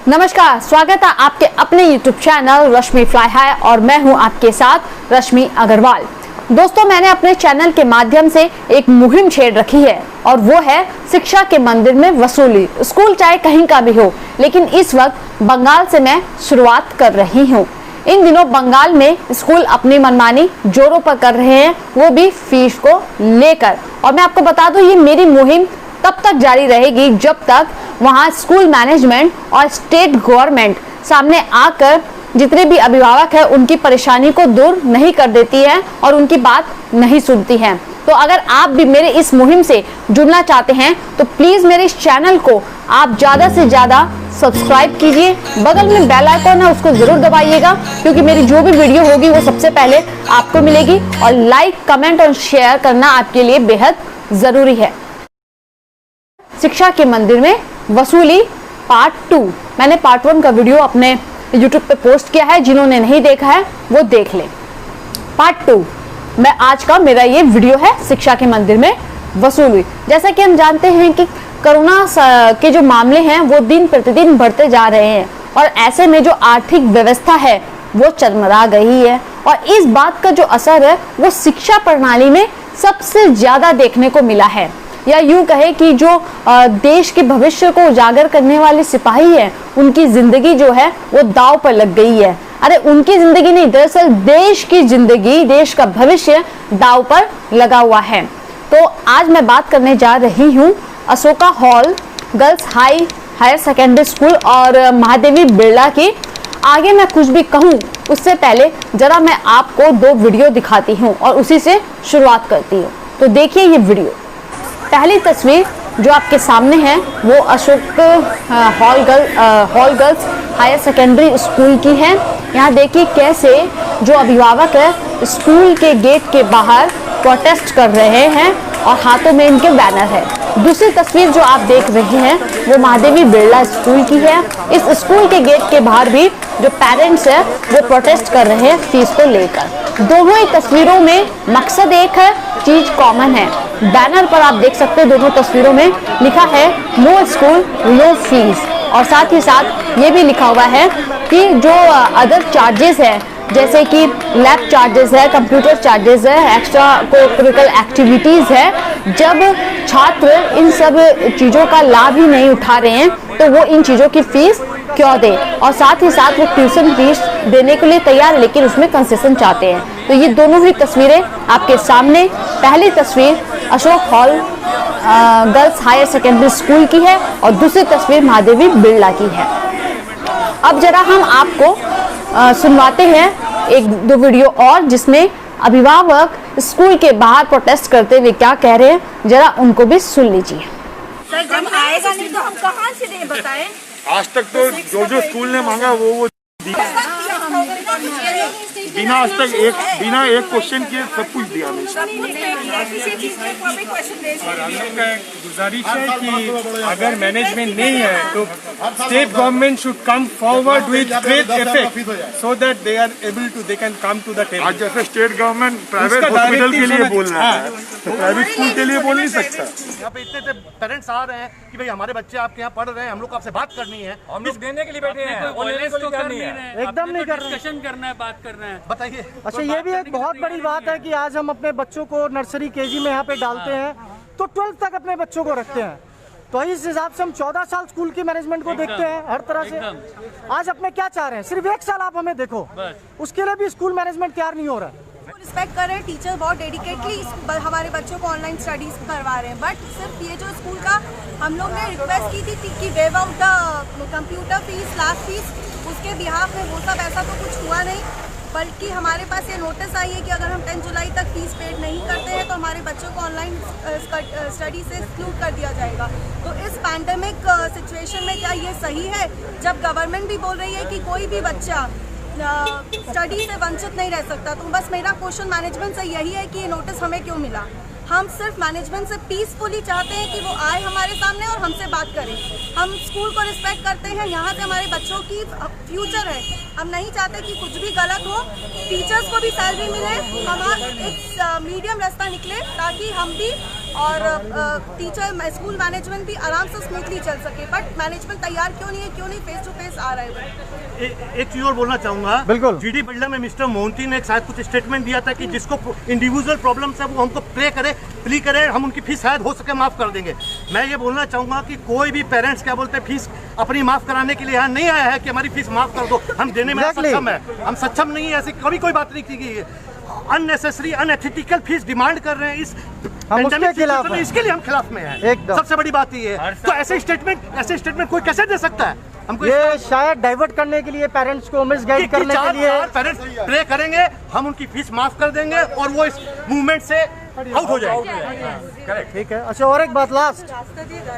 नमस्कार, स्वागत है आपके अपने YouTube चैनल रश्मि फ्लाई हाई और मैं हूं आपके साथ रश्मि अग्रवाल। दोस्तों, मैंने अपने चैनल के माध्यम से एक मुहिम छेड़ रखी है और वो है शिक्षा के मंदिर में वसूली। स्कूल चाहे कहीं का भी हो, लेकिन इस वक्त बंगाल से मैं शुरुआत कर रही हूँ। इन दिनों बंगाल में स्कूल अपनी मनमानी जोरों पर कर रहे हैं, वो भी फीस को लेकर। और मैं आपको बता दूं, ये मेरी मुहिम तब तक जारी रहेगी जब तक वहाँ स्कूल मैनेजमेंट और स्टेट गवर्नमेंट सामने आकर जितने भी अभिभावक हैं उनकी परेशानी को दूर नहीं कर देती है और उनकी बात नहीं सुनती है। तो अगर आप भी मेरे इस मुहिम से जुड़ना चाहते हैं तो प्लीज मेरे इस चैनल को आप ज्यादा से ज्यादा सब्सक्राइब कीजिए। बगल में बेल आइकन है, उसको जरूर दबाइएगा, क्योंकि मेरी जो भी वीडियो होगी वो सबसे पहले आपको मिलेगी। और लाइक, कमेंट और शेयर करना आपके लिए बेहद जरूरी है। शिक्षा के मंदिर में वसूली पार्ट 2, मैंने पार्ट 1 का वीडियो अपने YouTube पे पोस्ट किया है, जिन्होंने नहीं देखा है वो देख लें। पार्ट 2 में आज का मेरा ये वीडियो है, शिक्षा के मंदिर में वसूली। जैसा कि हम जानते हैं कि कोरोना के जो मामले हैं वो दिन प्रतिदिन बढ़ते जा रहे हैं और ऐसे में जो आर्थिक व्यवस्था है वो चरमरा गई है और इस बात का जो असर है वो शिक्षा प्रणाली में सबसे ज्यादा देखने को मिला है। या यूं कहे कि जो देश के भविष्य को उजागर करने वाले सिपाही हैं, उनकी जिंदगी जो है वो दांव पर लग गई है। अरे उनकी जिंदगी नहीं, दरअसल देश की जिंदगी, देश का भविष्य दांव पर लगा हुआ है। तो आज मैं बात करने जा रही हूँ Ashoka hall girls higher secondary school और महादेवी बिरला की। आगे मैं कुछ भी कहूँ उससे पहले जरा मैं आपको 2 वीडियो दिखाती हूँ और उसी से शुरुआत करती हूँ। तो देखिए ये वीडियो। पहली तस्वीर जो आपके सामने है वो Ashok hall girls higher secondary school की है। यहाँ देखिए कैसे जो अभिभावक है स्कूल के गेट के बाहर प्रोटेस्ट कर रहे हैं और हाथों में इनके बैनर है। दूसरी तस्वीर जो आप देख रहे हैं वो महादेवी बिरला स्कूल की है। इस स्कूल के गेट के बाहर भी जो पेरेंट्स है वो प्रोटेस्ट कर रहे हैं फीस को लेकर। दोनों ही तस्वीरों में मकसद एक है, चीज कॉमन है। बैनर पर आप देख सकते हैं दोनों तस्वीरों में लिखा है नो स्कूल नो फीस, और साथ ही साथ ये भी लिखा हुआ है कि जो अदर चार्जेस है जैसे कि लैब चार्जेस है, कंप्यूटर चार्जेस है, एक्स्ट्रा कोकरिकुलर एक्टिविटीज है, जब छात्र इन सब चीज़ों का लाभ ही नहीं उठा रहे हैं तो वो इन चीज़ों की फीस क्यों दे। और साथ ही साथ वो ट्यूशन फीस देने के लिए तैयार, लेकिन उसमें कंसेशन चाहते हैं। तो ये दोनों ही तस्वीरें आपके सामने। पहली तस्वीर Ashok hall girls higher secondary school की है और दूसरी तस्वीर महादेवी बिरला की है। अब जरा हम आपको सुनवाते हैं 1-2 वीडियो और, जिसमें अभिभावक स्कूल के बाहर प्रोटेस्ट करते हुए क्या कह रहे हैं, जरा उनको भी सुन लीजिए। सर, जब आएगा नहीं तो हम कहाँ से दें बताएं? आज तक तो जो स्कूल ने मांगा वो बिना आज तक बिना एक क्वेश्चन किए सब कुछ दिया। और हम लोग का गुजारिश है कि अगर मैनेजमेंट नहीं है तो state government should come forward with great effect so that they are able to they can come to the table. आज जैसे स्टेट गवर्नमेंट प्राइवेट हॉस्पिटल के लिए बोल रहा है तो प्राइवेट स्कूल के लिए बोल नहीं सकता। यहाँ पे इतने पेरेंट्स आ रहे हैं कि भाई हमारे बच्चे आपके यहाँ पढ़ रहे हैं, हम लोग आपसे बात करनी है। हम लोग देने के लिए बैठे हैं, एकदम नहीं कर रहे, डिस्कशन करना है, बात करना है। बताइए। अच्छा, ये भी एक बहुत बड़ी बात है कि आज हम अपने बच्चों को नर्सरी केजी में यहाँ पे डालते हैं तो 12th तक अपने बच्चों को रखते हैं। तो इस हिसाब से हम 14 साल स्कूल की मैनेजमेंट को देखते हैं हर तरह से। आज अपने क्या चाह रहे हैं, सिर्फ 1 साल आप हमें देखो, उसके लिए भी स्कूल मैनेजमेंट तैयार नहीं हो रहा है। रिस्पेक्ट कर रहे हैं, टीचर बहुत डेडिकेटली हमारे बच्चों को ऑनलाइन स्टडीज करवा रहे हैं, बट सिर्फ ये जो स्कूल का हम लोग ने रिक्वेस्ट की थी कि wave out the computer fees, class fees, उसके बिहाफ में वो सब ऐसा तो कुछ हुआ नहीं, बल्कि हमारे पास ये नोटिस आई है कि अगर हम 10 जुलाई तक फीस पेड नहीं करते हैं तो हमारे बच्चों को ऑनलाइन स्टडी से एक्सक्लूड कर दिया जाएगा। तो इस पैंडेमिक सिचुएशन में क्या ये सही है, जब गवर्नमेंट भी बोल रही है कि कोई भी बच्चा स्टडी से वंचित नहीं रह सकता? तो बस मेरा क्वेश्चन मैनेजमेंट से यही है कि ये नोटिस हमें क्यों मिला। हम सिर्फ मैनेजमेंट से पीसफुली चाहते हैं कि वो आए हमारे सामने और हमसे बात करें। हम स्कूल को रिस्पेक्ट करते हैं, यहाँ से हमारे बच्चों की फ्यूचर है। हम नहीं चाहते कि कुछ भी गलत हो, टीचर्स को भी सैलरी मिले, हमारा एक मीडियम रास्ता निकले ताकि हम भी और टीचर स्कूल मैनेजमेंट भी आराम से स्मूथली चल सके। बट मैनेजमेंट तैयार क्यों नहीं है, क्यों नहीं फेस टू फेस आ रहा है? एक चीज और बोलना चाहूंगा। बिल्कुल। जीडी बिल्डर में मिस्टर मोहंती ने शायद कुछ स्टेटमेंट दिया था कि जिसको इंडिविजुअल प्रॉब्लम है वो हमको प्ली करे, हम उनकी फीस शायद हो सके माफ कर देंगे। मैं ये बोलना चाहूंगा कि कोई भी पेरेंट्स क्या बोलते हैं फीस अपनी माफ कराने के लिए यहाँ नहीं आया है कि हमारी फीस माफ कर दो, हम देने में सक्षम है। हम सक्षम नहीं है, ऐसी कभी कोई बात नहीं की गई है। अननेसेसरी अनएथिकल फीस डिमांड कर रहे हैं इस उसके खिलाफ हैं। इसके लिए हम खिलाफ में हैं। एकदम। सबसे बड़ी बात ये है, तो ऐसे स्टेटमेंट कोई कैसे दे सकता है हमको? ये शायद डाइवर्ट करने के लिए, पेरेंट्स को मिसगाइड करने के लिए पेरेंट्स प्रे करेंगे, हम उनकी फीस माफ कर देंगे और वो इस मूवमेंट से आउट हो जाएंगे। ठीक है। अच्छा, और एक बात लास्ट,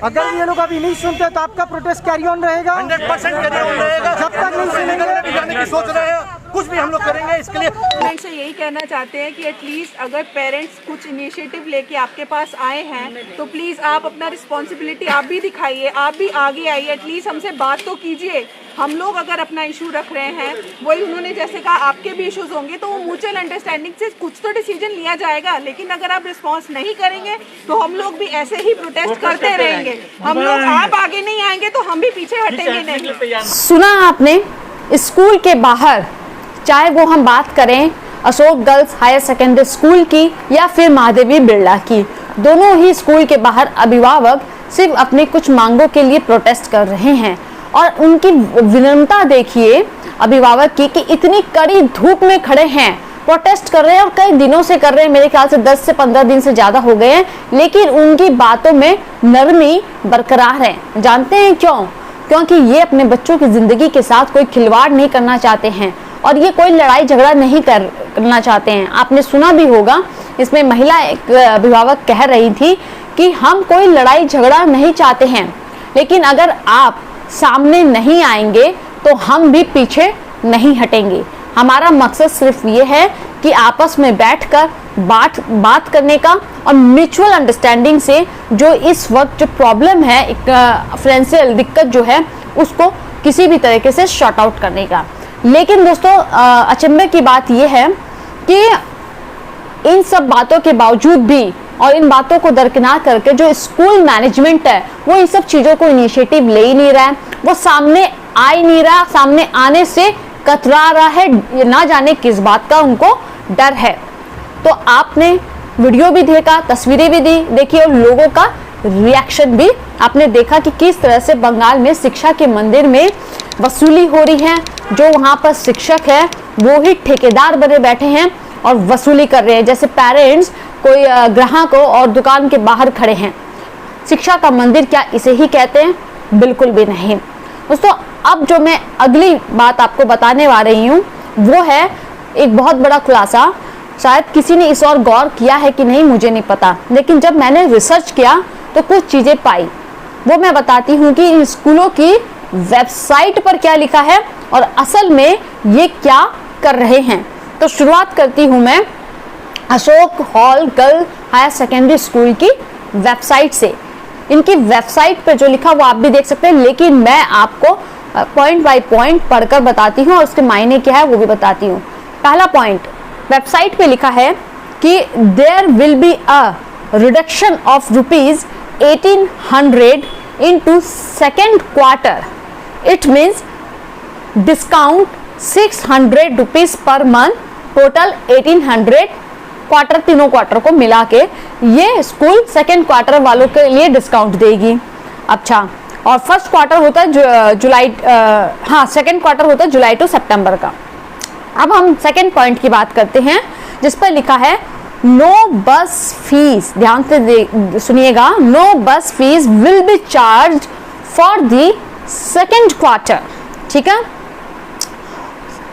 अगर ये लोग अभी नहीं सुनते तो आपका प्रोटेस्ट कैरी ऑन रहेगा? 100% रहेगा। जब तक नहीं सुनेंगे जाने की सोच रहे हैं, कुछ भी हम लोग करेंगे इसके लिए। पेरेंट्स से यही कहना चाहते हैं कि एटलीस्ट अगर पेरेंट्स कुछ इनिशिएटिव लेके आपके पास आए हैं तो प्लीज़ आप अपना रिस्पॉन्सिबिलिटी आप भी दिखाइए, आप भी आगे आइए, एटलीस्ट हमसे बात तो कीजिए। हम लोग अगर अपना इशू रख रहे हैं, वही उन्होंने जैसे कहा आपके भी इश्यूज होंगे, तो वो म्यूचुअल अंडरस्टैंडिंग से कुछ तो डिसीजन लिया जाएगा। लेकिन अगर आप रिस्पॉन्स नहीं करेंगे तो हम लोग भी ऐसे ही प्रोटेस्ट करते रहेंगे। हम लोग, आप आगे नहीं आएंगे तो हम भी पीछे हटेंगे नहीं। सुना आपने, स्कूल के बाहर, चाहे वो हम बात करें Ashok girls higher secondary school की या फिर महादेवी बिरला की, दोनों ही स्कूल के बाहर अभिभावक सिर्फ अपनी कुछ मांगों के लिए प्रोटेस्ट कर रहे हैं। और उनकी विनम्रता देखिए अभिभावक की कि इतनी कड़ी धूप में खड़े हैं, प्रोटेस्ट कर रहे हैं और कई दिनों से कर रहे हैं, मेरे ख्याल से 10 से 15 दिन से ज़्यादा हो गए हैं, लेकिन उनकी बातों में नरमी बरकरार है। जानते हैं क्यों? क्योंकि ये अपने बच्चों की ज़िंदगी के साथ कोई खिलवाड़ नहीं करना चाहते हैं और ये कोई लड़ाई झगड़ा नहीं करना चाहते हैं। आपने सुना भी होगा, इसमें महिला एक अभिभावक कह रही थी कि हम कोई लड़ाई झगड़ा नहीं चाहते हैं, लेकिन अगर आप सामने नहीं आएंगे तो हम भी पीछे नहीं हटेंगे। हमारा मकसद सिर्फ ये है कि आपस में बैठकर बात करने का और म्यूचुअल अंडरस्टैंडिंग से जो इस वक्त जो प्रॉब्लम है, फाइनेंशियल दिक्कत जो है, उसको किसी भी तरीके से शॉर्ट आउट करने का। लेकिन दोस्तों अचंभे की बात यह है कि इन सब बातों के बावजूद भी और इन बातों को दरकिनार करके जो स्कूल मैनेजमेंट है वो इन सब चीज़ों को इनिशिएटिव ले ही नहीं रहा है, वो सामने आ ही नहीं रहा, सामने आने से कतरा रहा है, ना जाने किस बात का उनको डर है। तो आपने वीडियो भी देखा, तस्वीरें भी देखी और लोगों का रिएक्शन भी आपने देखा कि किस तरह से बंगाल में शिक्षा के मंदिर में वसूली हो रही है। जो वहाँ पर शिक्षक है वो ही ठेकेदार बने बैठे हैं और वसूली कर रहे हैं, जैसे पेरेंट्स कोई ग्राहक हो और दुकान के बाहर खड़े हैं। शिक्षा का मंदिर क्या इसे ही कहते हैं? बिल्कुल भी नहीं। दोस्तों अब जो मैं अगली बात आपको बताने वाली रही हूँ वो है एक बहुत बड़ा खुलासा। शायद किसी ने इस और गौर किया है कि नहीं मुझे नहीं पता, लेकिन जब मैंने रिसर्च किया तो कुछ चीज़ें पाई, वो मैं बताती हूँ कि इन स्कूलों की वेबसाइट पर क्या लिखा है और असल में ये क्या कर रहे हैं। तो शुरुआत करती हूँ मैं Ashok hall girl higher secondary school की वेबसाइट से। इनकी वेबसाइट पर जो लिखा वो आप भी देख सकते हैं, लेकिन मैं आपको पॉइंट बाय पॉइंट पढ़कर बताती हूँ और उसके मायने क्या है वो भी बताती हूँ। पहला पॉइंट, वेबसाइट पे लिखा है कि there will be a reduction of ₹1800 into second quarter. It means discount ₹600 per month, total 1800 quarter, तीनों क्वार्टर को मिला के ये स्कूल सेकेंड क्वार्टर वालों के लिए डिस्काउंट देगी। अच्छा, और फर्स्ट क्वार्टर होता है जुलाई, सेकेंड क्वार्टर होता है जुलाई टू सितंबर का। अब हम सेकेंड पॉइंट की बात करते हैं जिस पर लिखा है नो बस फीस। ध्यान से सुनिएगा, no bus fees will be charge for the second quarter. ठीक है।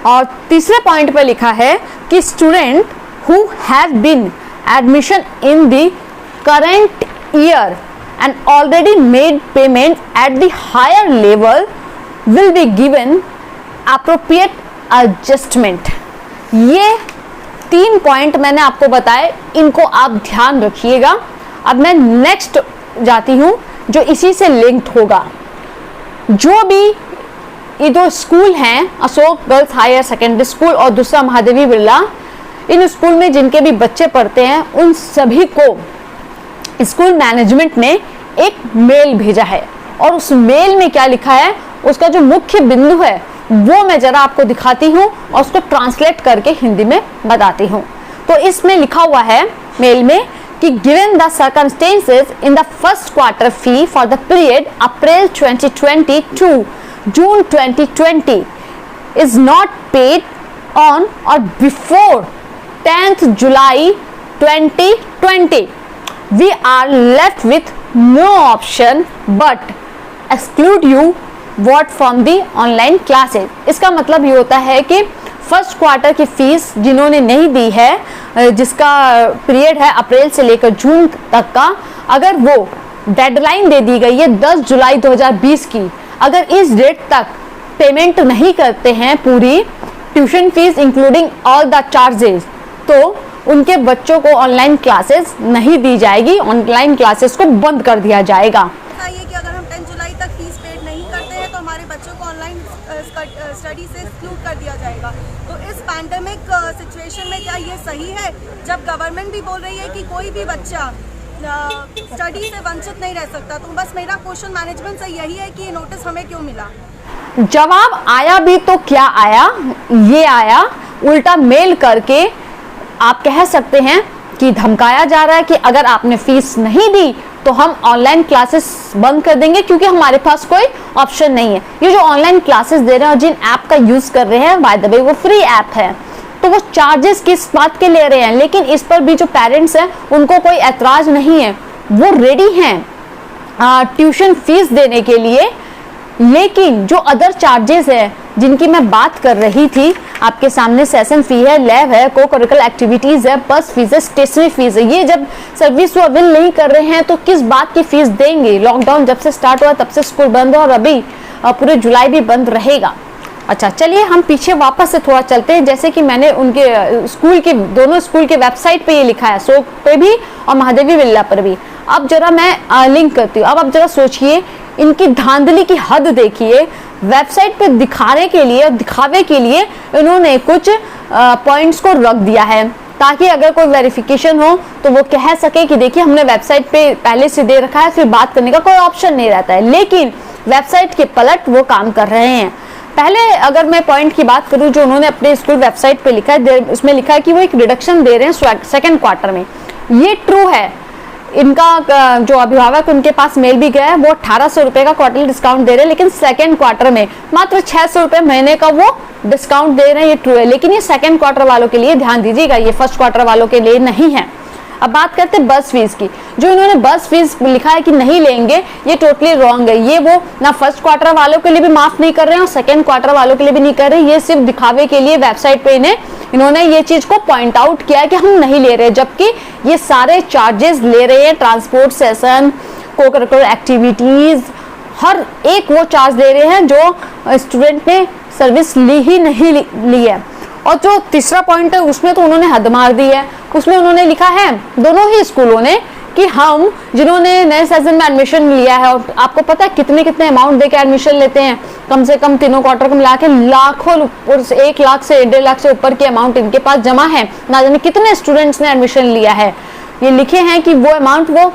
और तीसरे पॉइंट पे लिखा है कि student who have been admission in the current year and already made payment at the higher level will be given appropriate adjustment. ये 3 point मैंने आपको बताए, इनको आप ध्यान रखिएगा। अब मैं नेक्स्ट जाती हूँ जो इसी से लिंक्ड होगा। जो भी ये दो स्कूल हैं, Ashok girls higher secondary school और दूसरा महादेवी बिरला, इन स्कूल में जिनके भी बच्चे पढ़ते हैं उन सभी को स्कूल मैनेजमेंट ने एक मेल भेजा है और उस मेल में क्या लिखा है, उसका जो मुख्य बिंदु है वो मैं जरा आपको दिखाती हूँ और उसको ट्रांसलेट करके हिंदी में बताती हूँ। तो इसमें लिखा हुआ है मेल में कि given the circumstances in the first quarter fee for the period April 2020 to June 2020 is not paid on or before 10th July 2020, we are left with no option but exclude you what from the online classes। इसका मतलब ये होता है कि first quarter की fees जिन्होंने नहीं दी है, जिसका पीरियड है अप्रैल से लेकर जून तक का, अगर वो डेडलाइन दे दी गई है 10 जुलाई 2020 की, अगर इस डेट तक पेमेंट नहीं करते हैं पूरी tuition fees including all the charges, तो उनके बच्चों को ऑनलाइन क्लासेस नहीं दी जाएगी, ऑनलाइन क्लासेस को बंद कर दिया जाएगा। ये कि अगर हम 10 जुलाई तक फीस पेड नहीं करते हैं तो हमारे बच्चों को ऑनलाइन स्टडी से एक्सक्लूड कर दिया जाएगा। तो इस पैंडेमिक सिचुएशन में क्या ये सही है, जब गवर्नमेंट भी बोल रही है कि कोई भी बच्चा स्टडी से वंचित नहीं रह सकता? तो बस मेरा क्वेश्चन मैनेजमेंट से यही है कि नोटिस हमें क्यों मिला? जवाब आया भी तो क्या आया, ये आया उल्टा मेल करके आप कह सकते हैं कि धमकाया जा रहा है कि अगर आपने फीस नहीं दी तो हम ऑनलाइन क्लासेस बंद कर देंगे क्योंकि हमारे पास कोई ऑप्शन नहीं है। ये जो ऑनलाइन क्लासेस दे रहे हैं और जिन ऐप का यूज कर रहे हैं, बाय द वे वो फ्री ऐप है, तो वो चार्जेस किस बात के ले रहे हैं, लेकिन इस पर भी जो पेरेंट्स हैं उनको कोई ऐतराज नहीं है, वो रेडी हैं ट्यूशन फीस देने के लिए। लेकिन जो अदर चार्जेस है जिनकी मैं बात कर रही थी, आपके सामने सेशन फी है, लैब है, को करिकुलर एक्टिविटीज है, बस फीस है, स्टेशनरी फीस है, ये जब सर्विस वो अवेल नहीं कर रहे हैं तो किस बात की फीस देंगे? लॉकडाउन जब से स्टार्ट हुआ तब से स्कूल बंद है और अभी पूरे जुलाई भी बंद रहेगा। अच्छा, चलिए हम पीछे वापस से थोड़ा चलते हैं। जैसे कि मैंने उनके स्कूल के दोनों स्कूल के वेबसाइट पे ये लिखा है, सोक पे भी और महादेवी विला पर भी। अब जरा मैं लिंक करती हूँ। अब आप जरा सोचिए, इनकी धांधली की हद देखिए। वेबसाइट पे दिखाने के लिए और दिखावे के लिए इन्होंने कुछ पॉइंट्स को रख दिया है ताकि अगर कोई वेरिफिकेशन हो तो वो कह सके कि देखिए हमने वेबसाइट पे पहले से दे रखा है, फिर बात करने का कोई ऑप्शन नहीं रहता है। लेकिन वेबसाइट के पलट वो काम कर रहे हैं। पहले अगर मैं पॉइंट की बात करूं जो उन्होंने अपने स्कूल वेबसाइट पे लिखा है, उसमें लिखा है कि वो एक रिडक्शन दे रहे हैं सेकेंड क्वार्टर में। ये ट्रू है। इनका जो अभिभावक उनके पास मेल भी गया है, वो 1800 रुपए का क्वार्टरली डिस्काउंट दे रहे हैं, लेकिन सेकेंड क्वार्टर में मात्र 600 रुपए महीने का वो डिस्काउंट दे रहे हैं। ये ट्रू है, लेकिन ये सेकेंड क्वार्टर वालों के लिए, ध्यान दीजिएगा, ये फर्स्ट क्वार्टर वालों के लिए नहीं है। अब बात करते हैं बस फीस की। जो इन्होंने बस फीस लिखा है कि नहीं लेंगे, ये टोटली रॉन्ग है। ये वो ना फर्स्ट क्वार्टर वालों के लिए भी माफ नहीं कर रहे हैं और सेकंड क्वार्टर वालों के लिए भी नहीं कर रहे। ये सिर्फ दिखावे के लिए वेबसाइट पे इन्होंने ये चीज को पॉइंट आउट किया है कि हम नहीं ले रहे, जबकि ये सारे चार्जेस ले रहे हैं। ट्रांसपोर्ट सेशन, को करिकुलर एक्टिविटीज, हर एक वो चार्ज ले रहे हैं जो स्टूडेंट ने सर्विस ली ही नहीं ली है। और जो तीसरा पॉइंट है उसमें तो उन्होंने हद मार दी है। उसमें उन्होंने लिखा है, दोनों ही स्कूलों ने, कि हम जिन्होंने नए सेशन में एडमिशन लिया है, और आपको पता है कितने कितने अमाउंट देके एडमिशन लेते हैं, कम से कम तीनों क्वार्टर को मिला के लाखों, 1 लाख से 1.5 लाख से ऊपर की अमाउंट इनके पास जमा है। ना जाने कितने स्टूडेंट्स ने एडमिशन लिया है। ये लिखे हैं कि वो अमाउंट वो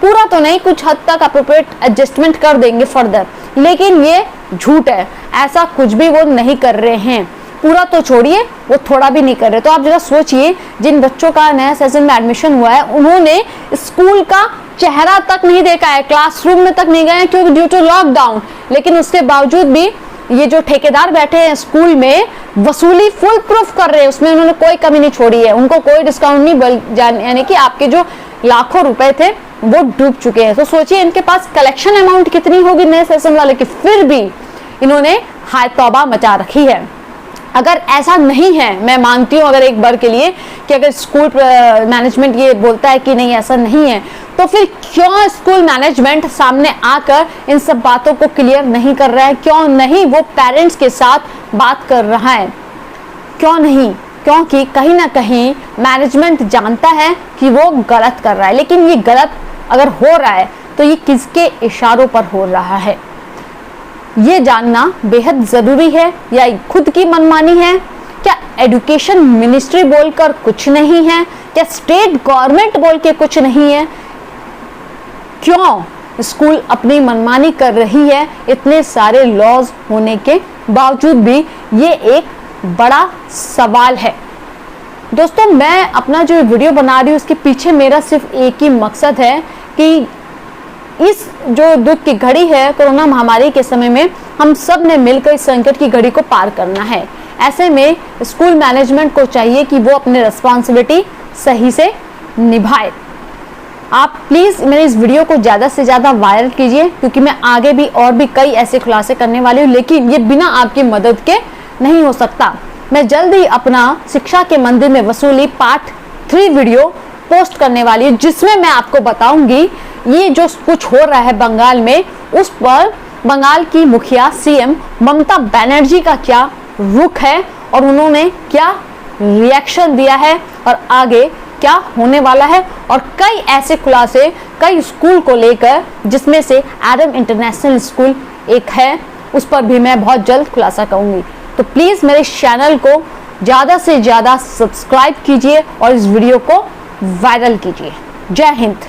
पूरा तो नहीं, कुछ हद तक अप्रोप्रिएट एडजस्टमेंट कर देंगे फर्दर, लेकिन ये झूठ है। ऐसा कुछ भी वो नहीं कर रहे हैं। पूरा तो छोड़िए, वो थोड़ा भी नहीं कर रहे। तो आप जरा सोचिए, जिन बच्चों का नया सेशन में एडमिशन हुआ है उन्होंने स्कूल का चेहरा तक नहीं देखा है, क्लासरूम में तक नहीं गए हैं क्योंकि ड्यू टू लॉकडाउन। लेकिन उसके बावजूद भी ये जो ठेकेदार बैठे हैं स्कूल में, वसूली फुल प्रूफ कर रहे हैं, उसमें उन्होंने कोई कमी नहीं छोड़ी है। उनको कोई डिस्काउंट नहीं, यानी कि आपके जो लाखों रुपए थे वो डूब चुके हैं। तो सोचिए इनके पास कलेक्शन अमाउंट कितनी होगी नए सेशन वाले की, फिर भी इन्होंने हाय तौबा मचा रखी है। अगर ऐसा नहीं है, मैं मानती हूँ अगर एक बार के लिए कि अगर स्कूल मैनेजमेंट ये बोलता है कि नहीं ऐसा नहीं है, तो फिर क्यों स्कूल मैनेजमेंट सामने आकर इन सब बातों को क्लियर नहीं कर रहा है? क्यों नहीं वो पेरेंट्स के साथ बात कर रहा है? क्यों नहीं? क्योंकि कहीं ना कहीं मैनेजमेंट जानता है कि वो गलत कर रहा है। लेकिन ये गलत अगर हो रहा है तो ये किसके इशारों पर हो रहा है, ये जानना बेहद जरूरी है। या खुद की मनमानी है? क्या एजुकेशन मिनिस्ट्री बोलकर कुछ नहीं है? क्या स्टेट गवर्नमेंट बोल के कुछ नहीं है? क्यों स्कूल अपनी मनमानी कर रही है इतने सारे लॉज होने के बावजूद भी, ये एक बड़ा सवाल है। दोस्तों, मैं अपना जो वीडियो बना रही हूँ उसके पीछे मेरा सिर्फ एक ही मकसद है कि इस जो दुख की घड़ी है कोरोना महामारी के समय में हम सब ने मिलकर इस संकट की घड़ी को पार करना है। ऐसे में स्कूल मैनेजमेंट को चाहिए कि वो अपने रिस्पॉन्सिबिलिटी सही से निभाए। आप प्लीज़ मेरे इस वीडियो को ज़्यादा से ज़्यादा वायरल कीजिए, क्योंकि मैं आगे भी और भी कई ऐसे खुलासे करने वाली हूँ, लेकिन ये बिना आपकी मदद के नहीं हो सकता। मैं जल्द ही अपना शिक्षा के मंदिर में वसूली पार्ट 3 वीडियो पोस्ट करने वाली हूँ, जिसमें मैं आपको बताऊंगी ये जो कुछ हो रहा है बंगाल में, उस पर बंगाल की मुखिया सीएम ममता बनर्जी का क्या रुख है और उन्होंने क्या रिएक्शन दिया है और आगे क्या होने वाला है, और कई ऐसे खुलासे कई स्कूल को लेकर, जिसमें से एडम इंटरनेशनल स्कूल एक है, उस पर भी मैं बहुत जल्द खुलासा करूंगी। तो प्लीज़ मेरे चैनल को ज़्यादा से ज़्यादा सब्सक्राइब कीजिए और इस वीडियो को वायरल कीजिए। जय हिंद।